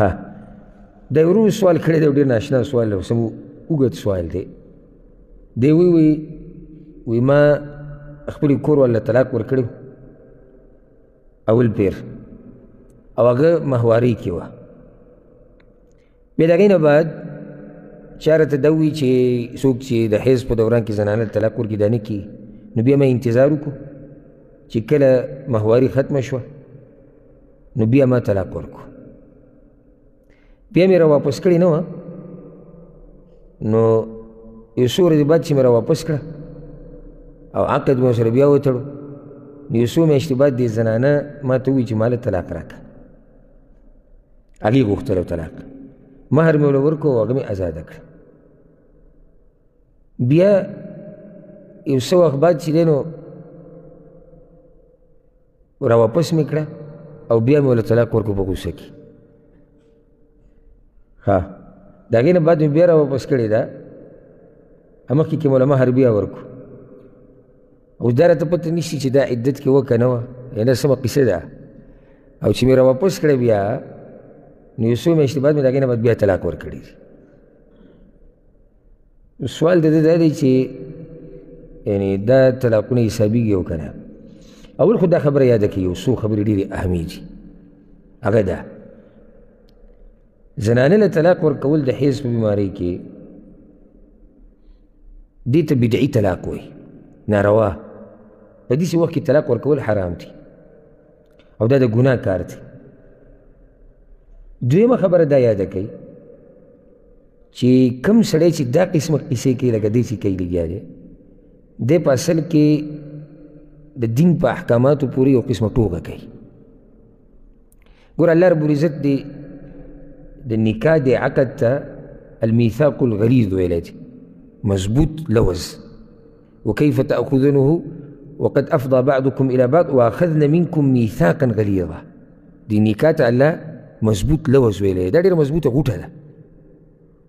ها دا یو ورور سوال کړی دی، ډېر ناشنا سوال دی، اوس هم اوږد سوال دی. دی وی ما خپلې کور والا طلاق ورکړی اول پیر او هغه ماهوارۍ کې وه. بیا د هغې نه بعد چا راته دا ووایي چې څوک چې د حیض په دوران کې زنانه طلاق ورکړي دا نه کېږي. نو بیا ما انتظار وکړو چې کله ماهواري ختمه شوه نو بیا ما طلاق ورکړو. بیا مې را واپس کړې نه وه، نو یو څو ورځې بعد چې مې را واپس کړه او عقد مې ورسره بیا وتړو، نو یو څو میاشتې بعد دې زنانه ما ته ووایي چې ما له طلاق راکړه. هغې غوښتلو طلاق، مهر مې ورله ورکړو او هغه مې ازاده کړه. بیا یو څه وخت بعد چې دی نو را واپس مې کړه او بیا مې ورله طلاق ورکړو په غوسه کې. ها د هغې نه بعد مې بیا را واپس کړې ده، مخکې کې مو له مهر بیا ورکړو. اوس دا راته پته نشي چې دا عدت کې وه که نه وه، یعنې سمه قصه ده. او چې مې را واپس کړه بیا نو یو څو میاشتې بعد مې د هغې نه بعد بیا طلاق ورکړی دی. سوال د ده دا دی چې یعنې دا طلاقونه حسابېږي او که نه. اول خو دا خبره یاده کړي، یو څو خبرې ډېرې اهمې دي. هغه ده زنانه له طلاق ورکول د حیض په بیمارۍ کې دې ته بدعي طلاق وایي، ناروا. په داسې وخت کې طلاق ورکول حرام دي او دا د ګناه کار دی. دویمه خبره دا یاده کوي چې کم سړی چې دا قسمه قصې کوي لکه دی چې کوي لګیا دی، دی په اصل کې د دین په احکاماتو پورې یو قسمه ټوکه کوي. ګوره الله رب العزت د نکاح د عقد ته المیثاق الغلیظ ویلی دی، مضبوط لوز. وکیف تأخذونه وقد افضى بعضكم الى بعض واخذن منكم میثاقا غلیظا. د نکاح ته الله مضبوط لوز ویلی دا ډېره مضبوطه غوټه ده.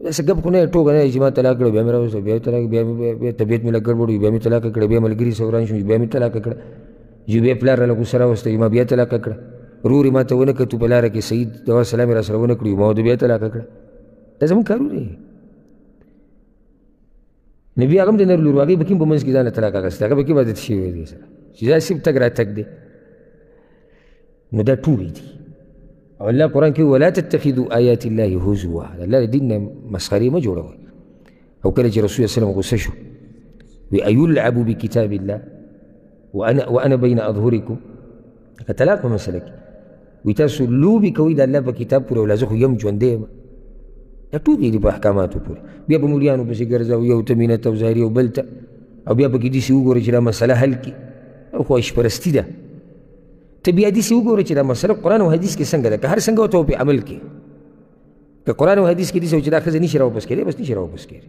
داسې ګپ خو نه ټوکه نه چې ما طلاق کړه بیا مې راوسته بیا طلاق بیا طبیعت مې لږ ګډوډ وي بیا مې طلاق کړه بیا ملګري سره وران شوم بیا مې طلاق کړه چې بیا پلار راله غوسه راوسته ما بیا طلاق کړه رورې ما ته ونه کړه تو په لاره کې صحیح دوا سلام یې را سره ونه کړي ما ورته بیا طلاق کړه. دا زموږ کارونه دي. نو بیا هغه هم د نر لور هغې به کوم په منځ کې ځان له طلاق اخیستی هغه به کوم عادت شوی دی سره چې دا صرف تګ راتګ دی. نو دا ټولې دي. او الله قرآن کې ولا تتخذوا آیات الله هزوا، الله د دین نه مسخرې مه جوړوئ. او کله چې رسول الله صلی غصه شو وی ایلعبو بکتاب الله وانا بین اظهرکم، لکه طلاق په مسله کې وی تاسو لوبې کوئ د الله په کتاب پورې او لا زه خو یم ژوندی یم. دا ټوکې دي په احکاماتو پورې. بیا په مولیانو پسې ګرځوي یو ته مینت او ظاهري او بل ته، او بیا پکې داسې وګورئ چې دا مسله حل کړي. او خواهش پرستي ده. ته بیا داسې وګورئ چې دا مسله قرآن او حدیث کې څنګه ده، که هر څنګه ورته پرې عمل کړي. که قرآن او حدیث کې داسې وي چې دا ښځه نشي راواپس کېدی بس نشي راواپس کېدی.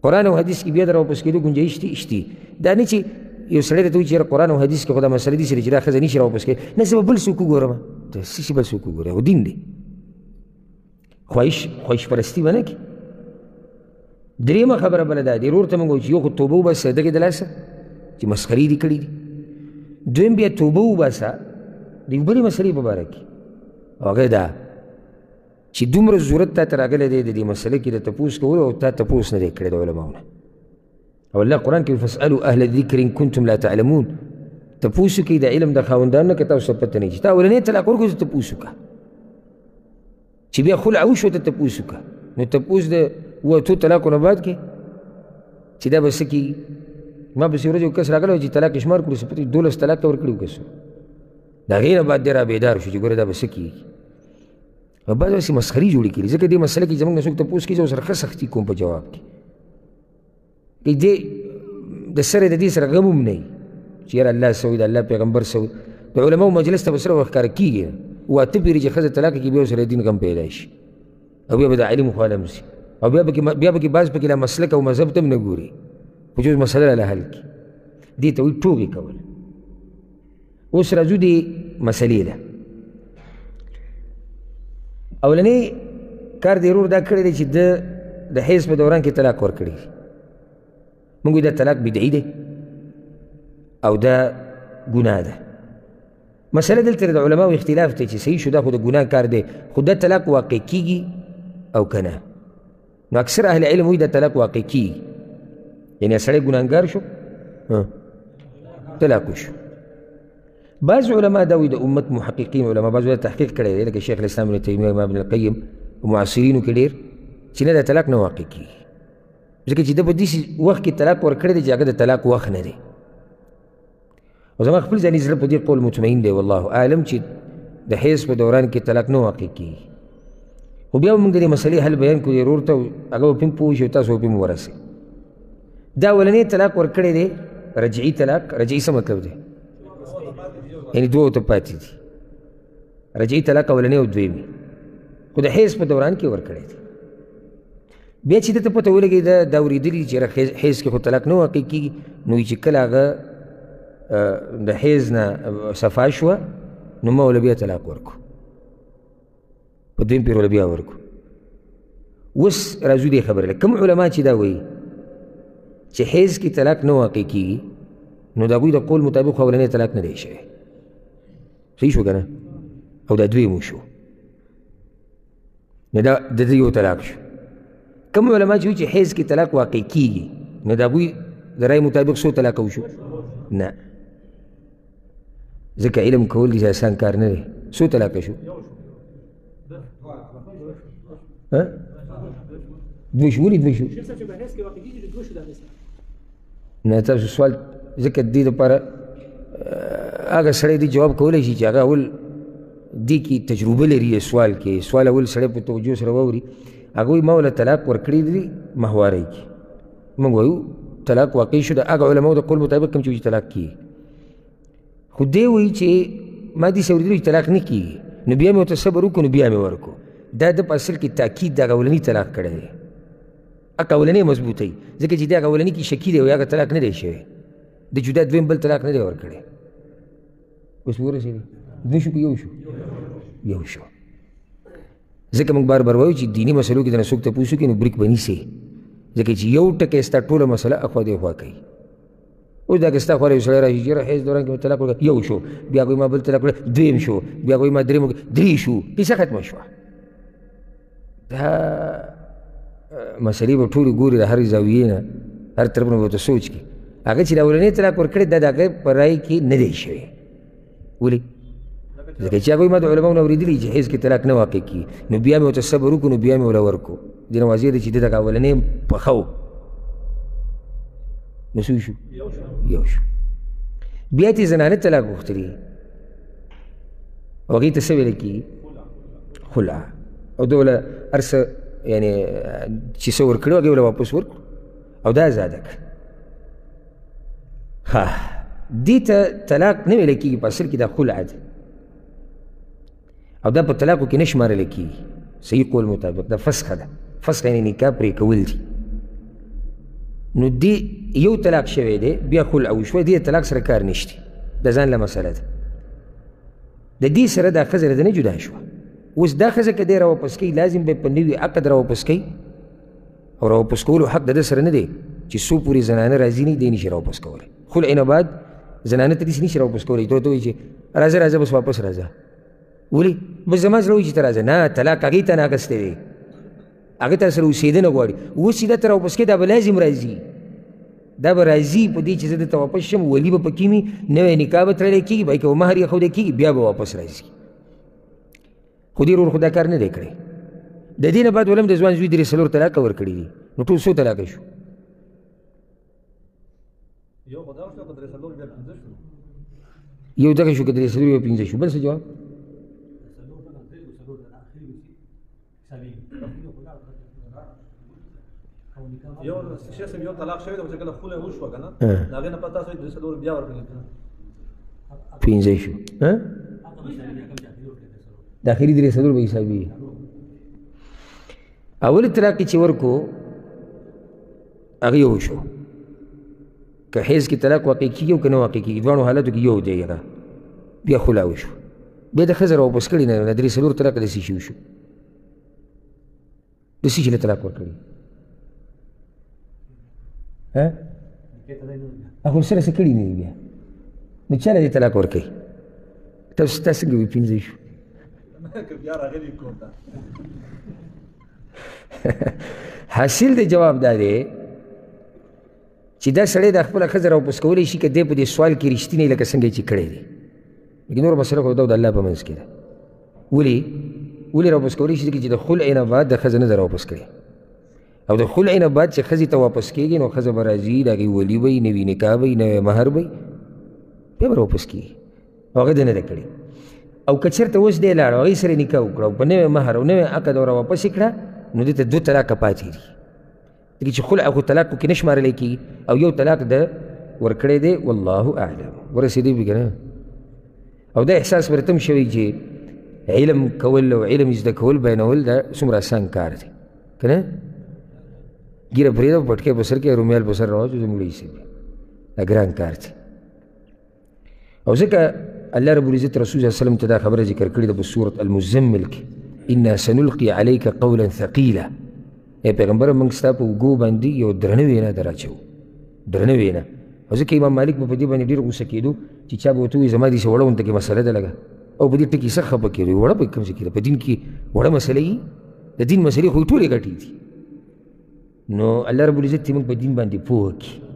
قرآن او حدیث کې بیا د راواپس کېدو گنجایش شته. دا نه چې یو سړی درته وایي چې قرآن او حدیث کې خو دا مسله داسې ده چې دا ښځه نشي راواپس کېدی، نه زه به بل څوک وګورم. څه بل څوک وګورې؟ خو دین دی. خواهش پرستی به نه کړي. درېیمه خبره بله دا دی، ورور ته مونږ وایو چې یو خو توبه وباسه دغې د لاسه چې مسخرې دې کړي دي. دویم بیا توبه وباسه د یو بلې مسلې په باره کې، او هغه دا چې دومره ضرورت تا ته راغلی دی د دې مسلې کې د تپوس کولو او تا تپوس نه دی کړی د علماو نه. او الله قرآن کې فاسألوا اهل الذکر ان کنتم لا تعلمون، تپوس وکړئ د علم د خاوندانو نه که تاسو ته پته نه وي چې تا اولنی طلاق ورکړو زه تپوس وکړه چې بیا خلع وشو ته تپوس وکړه. نو تپوس د وتو طلاقو نه بعد کې چې دا به څه کېږي. ما پسې ورځ یو کس راغلی چې طلاق یې شمار کړو 12 طلاق ته ورکړي و کسو. د هغې نه بعد دی را بیدار شو چې ګوره دا به څه کېږي. او بعض داسې مسخرې جوړې کړي. ځکه دې مسله کې زموږ نه څوک تپوس کېږي ورسره ښه سختي کوم په جواب کې. دې د سره د دې سره غم هم نه وي چې یاره الله څه وایي د الله پیغمبر څه وایي. د علماو مجلس ته به صرف ښکاره کېږي واته پیرې چې ښځه طلاق کړي بیا ورسره دین غم پیدا شي او بیا به د علم خوا لم شي او بیا پکې بعض پکې لا مسلک او مذهب ته هم نه ګوري په جز مسله له حل کړي. دې ته وایي ټوکې کول. اوس راځو دې مسلې ته. اولنی کار د ورور دا کړی دی چې د حیض په دوران کې طلاق ورکړي. موږ دا طلاق بدعي دی او دا ګناه ده. مسله دلته د علماو اختلاف دی چې صحیح شو دا خو د ګناه کار دی خو دا طلاق واقع کیږي او که نه نو اکثر اهل علم وایي دا طلاق واقع کیږي یعنې سړی ګناهګار شو طلاق وشو بعض علما دا وایي د امت محققین علما بعض تحقیق کړی دی لکه شیخ الاسلام ابن تیمیه امام ابن القیم په معاصرینو کې ډېر چې نه دا طلاق نه واقع کیږي ځکه چې ده په داسې وخت کې طلاق ورکړی دی چې هغه د طلاق وخت نه دی او زما خپل ځاني زړه په دې قول مطمئن دی والله اعلم چې د حیض په دوران کې طلاق نه واقع کیږي خو بیا به موږ د دې مسلې حل بیان کړو ضرور ته هغه به پم پوه شي او تاسو به پم ورسئ دا اولنی طلاق ورکړی دی رجعي طلاق رجعي څه مطلب دی یعنې دوه ته پاتې دي رجعي طلاق اولنی او دویمي خو د حیض په دوران کې ورکړی دی بیا چې ده ته پته ولګېده دا اورېدلي چې حیض کې خو طلاق نه واقع کېږي نو چې کله هغه د حیض نه صفا شوه نو ما وله بیا طلاق ورکو په دویم پیر وله بیا ورکو اوس راځو دې خبره لږ کوم علما چې دا وایي چې حیض کې طلاق نه واقع کېږي نو د هغوی د قول مطابق خو اولنی طلاق نه دی شوی صحیح شو که نه او دا دویم وشو نو دا د ده یو طلاق شو کوم علما چې وایي چې حیض کې طلاق واقع کېږي نو د هغوی د رای مطابق څو طلاقه وشو نه ځکه علم کول دې اسان کار نه دی څو طلاقه شو دوه شو ولې دوه شو نه تاسو سوال ځکه دې دپاره هغه سړی دې جواب کولی شي چې هغه اول دې کې تجربه لري سوال کې سوال اول سړی په توجه سره واوري هغه وایي ما وله طلاق ورکړي دي مهوارۍ کې موږ وایو طلاق واقع شو د هغه علماو د قول مطابق کوم چې وایي طلاق کېږي خو دی وایي چې ما داسې اورېدلي چې طلاق نه کېږي نو بیا مې ورته صبر وکړو نو بیا مې ورکړو دا د په اصل کې تاکید د هغه اولني طلاق کړی دی هغه اولنی مضبوطوي ځکه چې د هغه اولني کې شکي دی او هغه طلاق نه دی شوی د جدا دویم بل طلاق نه دی ورکړی اوس ورسېدی دوه شو که یو شو یو شو ځکه موږ بار بار وایو چې دیني مسلو کې د نه څوک تپوس وکړي نو بریک به نیسې ځکه چې یو ټکی ستا ټوله مسله اخوا دېخوا کوي اوس دا که ستا خوا یو سړی راشي چې حیض دوران کې مې طلاق ورکړه یو شو بیا کوي ما بل طلاق ورکړه دویم شو بیا کوي ما درېیم درې شو کیسه ختمه شوه دا مسلې به ټولې ګوري د هرې زاویې نه هر طرف نه به ورته سوچ کړي هغه چې د اولنی طلاق ورکړی دا د هغه په رایې کې نه دی شوی ولې ځکه چې هغوی ما د علماو نه اورېدلي چې حیض کې طلاق نه واقع کېږي نو بیا مې ورته صبر وکړو نو بیا مې وله ورکړو دې نه واضح دی چې د دغه اولنی پخه و نو څه شو یو شو بیا ترې زنانه طلاق غوښتلي او هغې ته څه ویلی کېږي خلع او ده وله هر څه یعنې چې څه ورکړي هغې وله واپس ورکړو او دا ازاده کړه ها دې ته طلاق نه ویلی کېږي په اصل کې دا خلع ده او دا په طلاقو کې نه شمارلی کېږي صحیح قول مطابق دا فسخه ده فسخه یعنې نکاح پرې کول دي نو دې یو طلاق شوی دی بیا خلع وشوه دې طلاق سره کار نشته د ځان له مسله ده د دې سره دا ښځه د نه جدا شوه اوس دا ښځه که دی راواپس کوي لازم به په نوي عقد راواپس کوي او راواپس کولو حق د ده سره نه دی چې څو پورې زنانه راځي نه دی نشي راواپس کولی خلع نه بعد زنانه ته داسې نشي راواپس کولی ته ورته وایي چې راځه راځه بس واپس راځه ولې بس زما زړه وایي چې ته راځه نه طلاق هغې ته نه اخیستی دی هغه ته سره اوسېدنه غواړي اوس چې دا ته راواپس کوي دا به لازم راځي دا به راځي په دې چې زه دلته واپس شم ولي به پکې مي نوی نکاح به تړلی کېږي بلکې به مهر یې ښودی کېږي بیا به واپس راځي خو دې ورور خو دا کار نه دی کړی د دې نه بعد ولم د ځوان زوی درې څلور طلاقه ورکړي دي نو ټول څو طلاقه شو یو دغه شو که درې څلور یو پنځه شو بل څه جواب یو طلاق شوی دی چې کله خلع وشوه که نه د هغې نه پس تاسو درې څلور بیا ورکړي پنځه شو داخلي درې څلور به حسابي اول طلاق چې ورکو هغه یو شو که حیض کې طلاق واقع کېږي او که نه واقع کېږي دواړو حالاتو کې یو دی هغه بیا خلع وشو بیا د ښځه راواپس کړي نه درې څلور طلاق د څه شي وشو د څه شي له طلاق ورکړي هغه سره څه کړي نه دي بیا نو چا له دې طلاق ورکوي تاسو ته څنګه وي 15 شو که بیا راغلی کوم ته حاصل د جواب دا دی چې دا سړی د خپله ښځه راواپس کولی شي که دی په دې سوال کې رښتینی لکه څنګه یې چې کړی دی لکن نور مسله خو دا د الله په منځ کې ده ولې راواپس کولی شي چې د خلع نه بعد د ښځه نه ده راواپس کړې او د خلع نه بعد چې ښځې ته واپس کېږي نو ښځه به راځي د هغې ولي به وي نوي نکاح به وي نوی مهر به وي بیا به راواپس کېږي او هغه ده نه ده کړې او که چېرته اوس دی لاړ او هغې سره نکاح وکړه او په نوی مهر او نوی عقد او راواپس یې کړه نو دې ته 2 طلاقه پاتې دي ځکه چې خلع خو طلاق کې نه شمارلی کېږي او یو طلاق ده ورکړی دی والله اعلم ورسېدی به که نه او دا احساس ورته هم شوی چې علم کول او علم زده کول بیانول دا څومره اسان کار دی که نه ګیره پرېږده پټکی په سر کې رومیال په سر راواچو زموږ ایسې دا ګران کار دی او ځکه الله رب العزت رسول صلی الله علیه وسلم ته دا خبره ذکر کړې ده په سورة المزمل کې انا سنلقي عليك قولا ثقيلا ای پیغمبره موږ ستا په اوږو باندې یو درنه وینا در اچوو درنه وینا او ځکه امام مالک به په دې باندې ډېر غوسه کېدو چې چا به ورته ووایي زما داسې وړه غونته کې مسله ده لږه او په دې ټکي سخت خفه کېدو وړه په کوم ځای کې ده په دین کې وړه مسلې وي د دین مسلې خو یې ټولې ګټې دي نو الله رب العزت موږ په دین باندې پوه کړي